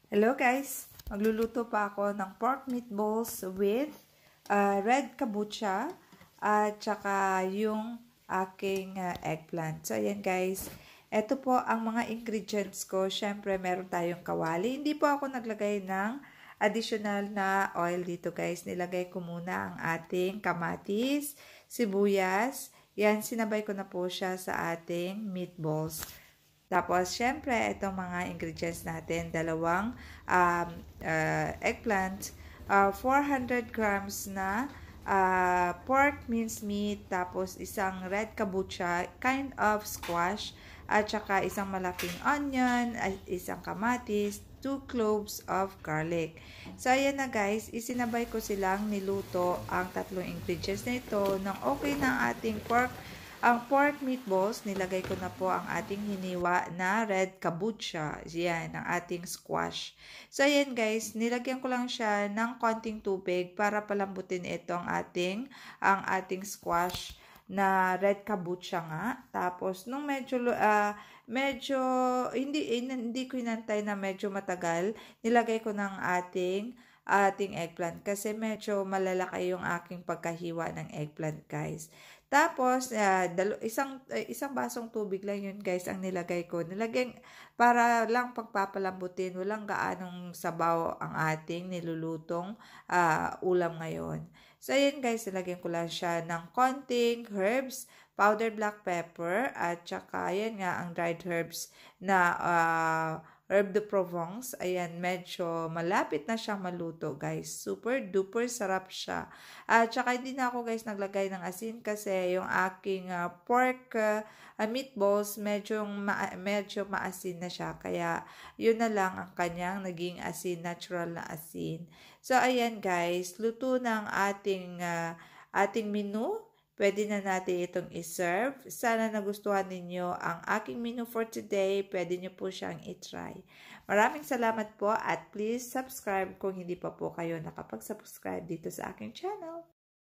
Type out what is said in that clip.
Hello guys! Magluluto pa ako ng pork meatballs with red kabocha at saka yung aking eggplant. So ayan guys, ito po ang mga ingredients ko. Syempre meron tayong kawali. Hindi po ako naglagay ng additional na oil dito guys. Nilagay ko muna ang ating kamatis, sibuyas. Yan, sinabay ko na po siya sa ating meatballs. Tapos, syempre, itong mga ingredients natin, dalawang eggplant, 400 grams na pork minced meat, tapos isang red kabocha, kind of squash, at saka isang malaking onion, isang kamatis, 2 cloves of garlic. So, ayan na guys, isinabay ko silang niluto ang tatlong ingredients na ito nang okay na ating pork meatballs. Nilagay ko na po ang ating hiniwa na red kabocha. Yan, ang ating squash. So, ayan guys, nilagyan ko lang siya ng konting tubig para palambutin ito ang ating squash na red kabocha nga. Tapos, nung medyo hindi ko inantay na medyo matagal, nilagay ko ng ating eggplant kasi medyo malalaki yung aking pagkahiwa ng eggplant guys. Tapos, isang basong tubig lang yun guys ang nilagay ko. Nilagay para lang pagpapalambutin. Walang gaanong sabaw ang ating nilulutong ulam ngayon. So, ayan guys, nilagyan ko lang siya ng konting herbs, powdered black pepper, at saka ayan nga ang dried herbs na herb de Provence. Ayan, medyo malapit na siyang maluto, guys. Super duper sarap siya. At saka hindi na ako, guys, naglagay ng asin kasi yung aking pork meatballs medyo maasin na siya. Kaya yun na lang ang kanyang naging asin, natural na asin. So, ayan, guys, luto ng ating menu. Pwede na natin itong iserve. Sana nagustuhan ninyo ang aking menu for today. Pwede nyo po siyang itry. Maraming salamat po at please subscribe kung hindi pa po kayo nakapag-subscribe dito sa aking channel.